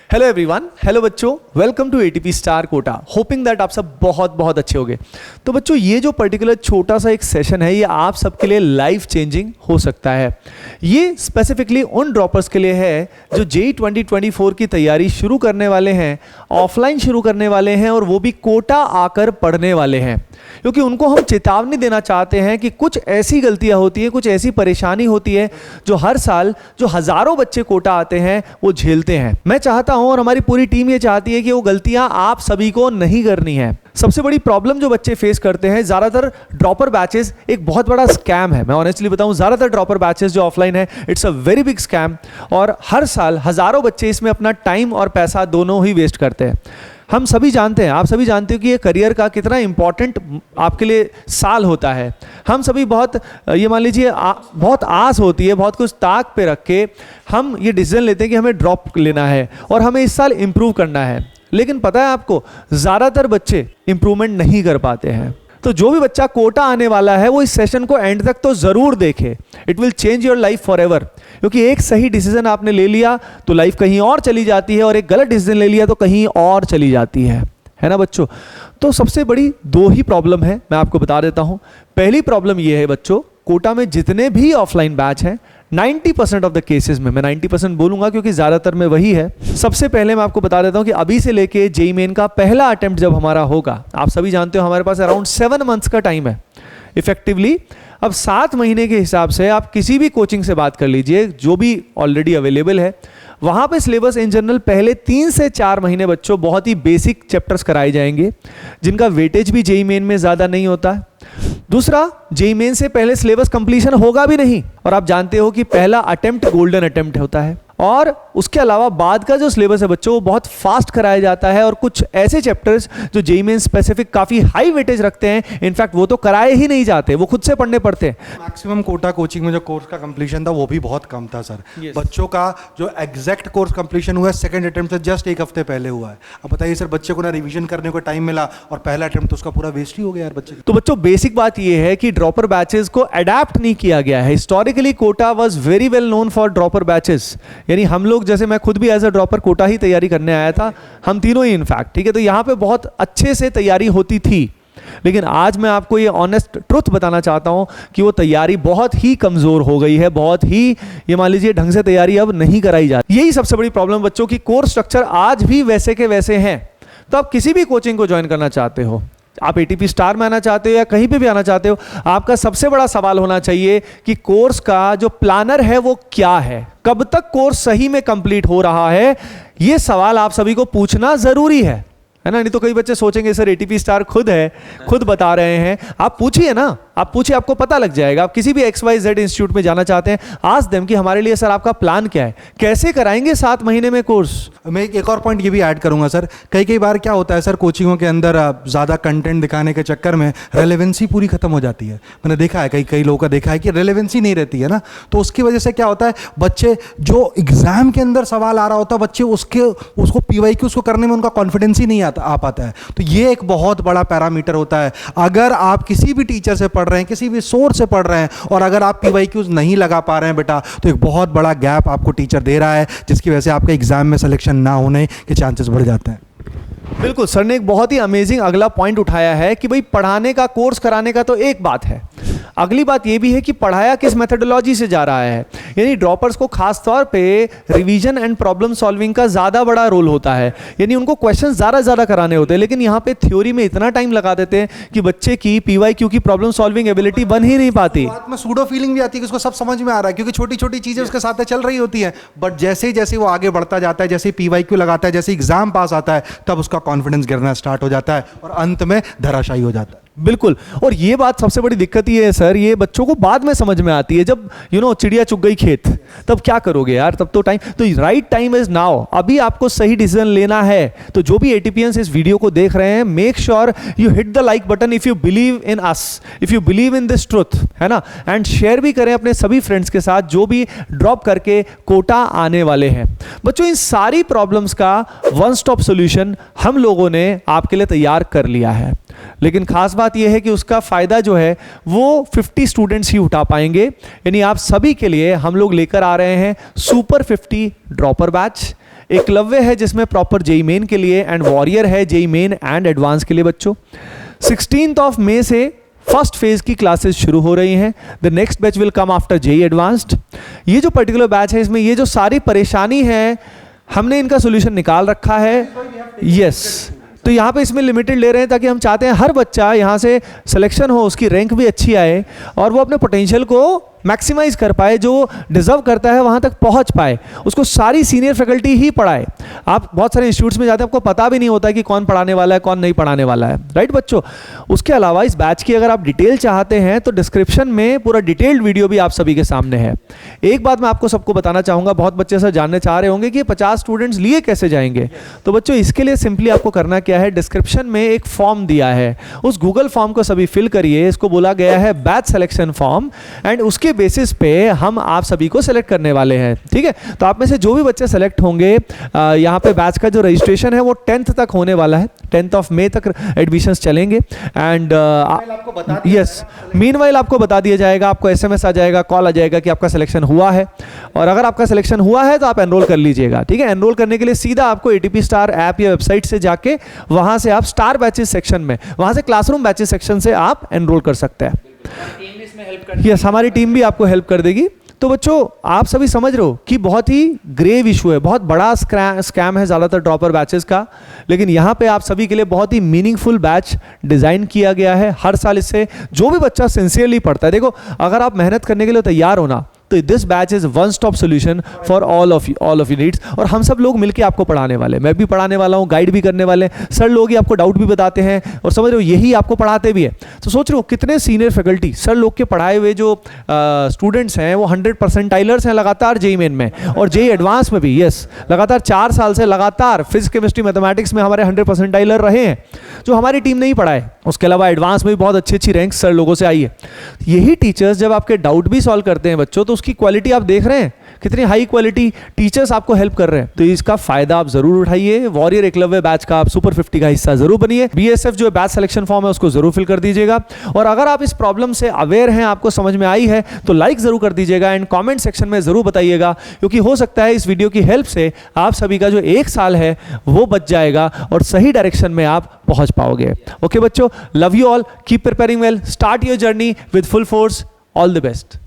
Hello everyone, hello बच्चों, welcome to ATP star Kota. Hoping that आप सब बहुत बहुत अच्छे होंगे। तो बच्चों, ये जो पर्टिकुलर छोटा सा एक सेशन है, ये आप सबके लिए लाइफ चेंजिंग हो सकता है। ये स्पेसिफिकली उन ड्रॉपर्स के लिए है जो जेईई 2024 की तैयारी शुरू करने वाले हैं, ऑफलाइन शुरू करने वाले हैं, और वो भी कोटा आकर पढ़ने वाले हैं। क्योंकि उनको हम चेतावनी देना चाहते हैं कि कुछ ऐसी गलतियां होती हैं, कुछ ऐसी परेशानी होती है जो हर साल जो हजारों बच्चे कोटा आते हैं वो झेलते हैं। मैं चाहता हूं और हमारी पूरी टीम ये चाहती है कि वो गलतियां आप सभी को नहीं करनी है। सबसे बड़ी प्रॉब्लम जो बच्चे फेस करते हैं, ज़्यादातर ड्रॉपर बैचेस एक बहुत बड़ा स्कैम है। मैं ऑनेस्टली बताऊं, ज़्यादातर ड्रॉपर बैचेस जो ऑफलाइन है, it's a very big scam, और हर साल हज़ारों बच्चे इसमें अपना टाइम और पैसा दोनों ही वेस्ट करते हैं। हम सभी जानते हैं, आप सभी जानते हो कि ये करियर का कितना इंपॉर्टेंट आपके लिए साल होता है। हम सभी बहुत ये मान लीजिए बहुत आस होती है, बहुत कुछ ताक पे रख के हम ये डिसीजन लेते हैं कि हमें ड्रॉप लेना है और हमें इस साल इम्प्रूव करना है। लेकिन पता है आपको, ज़्यादातर बच्चे इम्प्रूवमेंट नहीं कर पाते हैं। तो जो भी बच्चा कोटा आने वाला है वो इस सेशन को एंड तक तो ज़रूर देखे। It will change your life for ever. क्योंकि एक सही डिसीजन आपने ले लिया तो लाइफ कहीं और चली जाती है, और एक गलत डिसीजन ले लिया तो कहीं और चली जाती है ना बच्चों। तो सबसे बड़ी दो ही प्रॉब्लम है, मैं आपको बता देता हूं। पहली प्रॉब्लम ये है बच्चों, कोटा में जितने भी ऑफलाइन बैच हैं, 90% ऑफ द केसेस में, मैं 90% बोलूंगा क्योंकि ज़्यादातर में वही है। सबसे पहले मैं आपको बता देता हूं कि अभी से लेके जेईई मेन का पहला अटेम्प्ट जब हमारा होगा, आप सभी जानते हो हमारे पास अराउंड 7 मंथ्स का टाइम है इफेक्टिवली। अब 7 महीने के हिसाब से आप किसी भी कोचिंग से बात कर लीजिए जो भी ऑलरेडी अवेलेबल है, वहाँ पे सिलेबस इन जनरल पहले 3 से 4 महीने बच्चों बहुत ही बेसिक चैप्टर्स कराए जाएंगे, जिनका वेटेज भी जेईई मेन में ज़्यादा नहीं होता है। दूसरा, जेईई मेन से पहले सिलेबस कंप्लीशन होगा भी नहीं, और आप जानते हो कि पहला अटेम्प्ट गोल्डन अटेम्प्ट होता है। और उसके अलावा बाद का जो सिलेबस है बच्चों, वो बहुत फास्ट कराया जाता है, और कुछ ऐसे चैप्टर्स जो जेईई मेन स्पेसिफिक काफ़ी हाई वेटेज रखते हैं, इनफैक्ट वो तो कराए ही नहीं जाते, वो खुद से पढ़ने पड़ते हैं। मैक्सिमम कोटा कोचिंग में जो कोर्स का कंप्लीशन था वो भी बहुत कम था सर। बच्चों का जो एग्जैक्ट कोर्स कंप्लीशन हुआ है सेकंड अटेम्प्ट से जस्ट 1 हफ्ते पहले हुआ है। अब बताइए सर, बच्चे को ना रिवीजन करने को टाइम मिला और पहला अटेम्प्ट तो उसका पूरा वेस्ट ही हो गया यार बच्चे। तो बच्चों, बेसिक बात ये है कि ड्रॉपर बैचेस को अडेप्ट नहीं किया गया है। Historically Kota was very well known for dropper batches, यानी हम लोग, जैसे मैं खुद भी एज अ ड्रॉपर कोटा ही तैयारी करने आया था, हम तीनों ही इनफैक्ट, ठीक है। तो यहाँ पे बहुत अच्छे से तैयारी होती थी। लेकिन आज मैं आपको ये ऑनेस्ट ट्रुथ बताना चाहता हूँ कि वो तैयारी बहुत ही कमज़ोर हो गई है, बहुत ही, ये मान लीजिए, ढंग से तैयारी अब नहीं कराई जाती। यही सबसे बड़ी प्रॉब्लम बच्चों की, कोर्स स्ट्रक्चर आज भी वैसे के वैसे हैं। तो आप किसी भी कोचिंग को ज्वाइन करना चाहते हो, आप एटीपी स्टार में आना चाहते हो या कहीं पे भी आना चाहते हो, आपका सबसे बड़ा सवाल होना चाहिए कि कोर्स का जो प्लानर है वो क्या है, कब तक कोर्स सही में कंप्लीट हो रहा है। ये सवाल आप सभी को पूछना जरूरी है ना। नहीं तो कई बच्चे सोचेंगे सर एटीपी स्टार खुद है, खुद बता रहे हैं। आप पूछिए ना, आप पूछिए, आपको पता लग जाएगा। आप किसी भी XYZ इंस्टीट्यूट में जाना चाहते हैं, आस्क देम कि हमारे लिए सर आपका प्लान क्या है, कैसे कराएंगे 7 महीने में कोर्स। मैं एक और पॉइंट ये भी ऐड करूंगा सर, कई बार क्या होता है सर, कोचिंगों के अंदर ज़्यादा कंटेंट दिखाने के चक्कर में रेलेवेंसी पूरी खत्म हो जाती है। मैंने देखा है, कई लोगों का देखा है कि रेलेवेंसी नहीं रहती है ना, तो उसकी वजह से क्या होता है, बच्चे जो एग्जाम के अंदर सवाल आ रहा होता है, बच्चे उसको PYQ उसको करने में उनका कॉन्फिडेंस ही नहीं आ पाता है। तो ये एक बहुत बड़ा पैरामीटर होता है। अगर आप किसी भी टीचर से पढ़ रहे हैं, किसी भी सोर्स से पढ़ रहे हैं, और अगर आप PYQs नहीं लगा पा रहे हैं बेटा, तो एक बहुत बड़ा गैप आपको टीचर दे रहा है, जिसकी वजह से आपके एग्जाम में सिलेक्शन ना होने के चांसेस बढ़ जाते हैं। बिल्कुल, सर ने एक बहुत ही अमेजिंग अगला पॉइंट उठाया है कि भाई पढ़ाने का, कोर्स कराने का तो एक बात है, अगली बात ये भी है कि पढ़ाया किस मेथोडोलॉजी से जा रहा है। यानी ड्रॉपर्स को खास तौर पे रिवीजन एंड प्रॉब्लम सॉल्विंग का ज़्यादा बड़ा रोल होता है, यानी उनको क्वेश्चन ज़्यादा कराने होते हैं। लेकिन यहाँ पे थ्योरी में इतना टाइम लगा देते हैं कि बच्चे की PYQ की प्रॉब्लम सॉल्विंग एबिलिटी बन ही नहीं पाती। बात में सूडो फीलिंग भी आती है कि उसको सब समझ में आ रहा है, क्योंकि छोटी छोटी चीज़ें उसके साथ चल रही होती हैं। बट जैसे जैसे वो आगे बढ़ता जाता है, जैसे PYQ लगाता है, जैसे एग्जाम पास आता है, तब उसका कॉन्फिडेंस गिरना स्टार्ट हो जाता है और अंत में धराशायी हो जाता है। बिल्कुल, और ये बात सबसे बड़ी दिक्कत ये है सर, ये बच्चों को बाद में समझ में आती है, जब चिड़िया चुग गई खेत, तब क्या करोगे यार, तब तो टाइम, तो राइट टाइम इज नाउ। अभी आपको सही डिसीजन लेना है। तो जो भी एटीपीएंस इस वीडियो को देख रहे हैं, make sure you hit the like button if you believe in us, if you believe in this truth, है ना। एंड शेयर भी करें अपने सभी फ्रेंड्स के साथ जो भी ड्रॉप करके कोटा आने वाले हैं। बच्चों, इन सारी प्रॉब्लम्स का वन स्टॉप सोल्यूशन हम लोगों ने आपके लिए तैयार कर लिया है। लेकिन खास बात यह है कि उसका फायदा जो है वो 50 स्टूडेंट्स ही उठा पाएंगे। यानी आप सभी के लिए हम लोग लेकर आ रहे हैं सुपर 50 ड्रॉपर बैच, एकलव्य है जिसमें प्रॉपर जेई मेन के लिए, एंड वॉरियर है जेई मेन एंड एडवांस के लिए बच्चों। 16 मई से फर्स्ट फेज की क्लासेस शुरू हो रही हैं। The next batch will come after JEE advanced. ये जो पर्टिकुलर बैच है इसमें ये जो सारी परेशानी है हमने इनका सोल्यूशन निकाल रखा है। यस, तो यहाँ पे इसमें लिमिटेड ले रहे हैं ताकि हम चाहते हैं हर बच्चा यहाँ से सिलेक्शन हो, उसकी रैंक भी अच्छी आए और वो अपने पोटेंशियल को मैक्सिमाइज कर पाए, जो डिजर्व करता है वहाँ तक पहुँच पाए, उसको सारी सीनियर फैकल्टी ही पढ़ाए। आप बहुत सारे इंस्टीट्यूट्स में जाते हैं, आपको पता भी नहीं होता कि कौन पढ़ाने वाला है कौन नहीं पढ़ाने वाला है, राइट बच्चों। उसके अलावा इस बैच की अगर आप डिटेल चाहते हैं तो डिस्क्रिप्शन में पूरा डिटेल्ड वीडियो भी आप सभी के सामने है। एक बात मैं आपको सबको बताना चाहूँगा, बहुत बच्चे सर जानने चाह रहे होंगे कि 50 स्टूडेंट्स लिए कैसे जाएंगे। तो बच्चों इसके लिए सिंपली आपको करना क्या है, डिस्क्रिप्शन में एक फॉर्म दिया है, उस गूगल फॉर्म को सभी फिल करिए। इसको बोला गया है बैच सिलेक्शन फॉर्म, एंड उसके बेसिस पे हम आप सभी को सेलेक्ट करने वाले हैं, ठीक है। तो आप में से जो भी बच्चे सेलेक्ट होंगे, यहाँ पे बैच का जो रजिस्ट्रेशन है वो 10th तक होने वाला है, 10 मई तक एडमिशंस चलेंगे। एंड यस, मीनवाइल आपको बता दिया जाएगा, आपको SMS आ जाएगा, कॉल आ जाएगा कि आपका सिलेक्शन हुआ है, और अगर आपका सिलेक्शन हुआ है तो आप एनरोल कर लीजिएगा, ठीक है। एनरोल करने के लिए सीधा आपको ATP स्टार ऐप या वेबसाइट से जाके वहां से आप स्टार बैचेस सेक्शन में, वहां से क्लासरूम बैचेस सेक्शन से आप एनरोल कर सकते हैं। यस, हमारी टीम भी आपको हेल्प कर देगी। तो बच्चों आप सभी समझ रहे हो कि बहुत ही ग्रेव इशू है, बहुत बड़ा स्कैम है ज़्यादातर ड्रॉपर बैचेस का, लेकिन यहाँ पे आप सभी के लिए बहुत ही मीनिंगफुल बैच डिज़ाइन किया गया है। हर साल इससे जो भी बच्चा सिंसियरली पढ़ता है, देखो अगर आप मेहनत करने के लिए तैयार हो ना, तो this batch is one stop solution for all of you needs. और हम सब लोग मिलकर आपको पढ़ाने वाले, मैं भी पढ़ाने वाला हूँ, गाइड भी करने वाले, सर लोग ही आपको डाउट भी बताते हैं, और समझ रहे हो यही आपको पढ़ाते भी है। तो सोच रहे हो कितने सीनियर फैकल्टी, सर लोग के पढ़ाए हुए जो स्टूडेंट्स हैं वो 100 परसेंटाइलर्स हैं लगातार जेई मेन में और जेई एडवांस में भी। यस, लगातार 4 साल से लगातार फिजिक्स केमिस्ट्री मैथमेटिक्स में हमारे 100 परसेंटाइलर रहे हैं, जो हमारी टीम नहीं पढ़ाए। उसके अलावा एडवांस में भी बहुत अच्छी अच्छी रैंक सर लोगों से आई है। यही टीचर्स जब आपके डाउट भी सॉल्व करते हैं बच्चों, तो उसकी क्वालिटी आप देख रहे हैं, कितनी हाई क्वालिटी टीचर्स आपको हेल्प कर रहे हैं। तो इसका फायदा आप जरूर उठाइए। वॉरियर एकलव्य बैच का आप सुपर 50 का हिस्सा जरूर बनिए। BSF जो बैच सिलेक्शन फॉर्म है उसको जरूर फिल कर दीजिएगा। और अगर आप इस प्रॉब्लम से अवेयर हैं, आपको समझ में आई है, तो लाइक जरूर कर दीजिएगा एंड कमेंट सेक्शन में जरूर बताइएगा, क्योंकि हो सकता है इस वीडियो की हेल्प से आप सभी का जो 1 साल है वो बच जाएगा और सही डायरेक्शन में आप पहुंच पाओगे। ओके बच्चों, love you all, keep preparing well, start your journey with full force, all the best.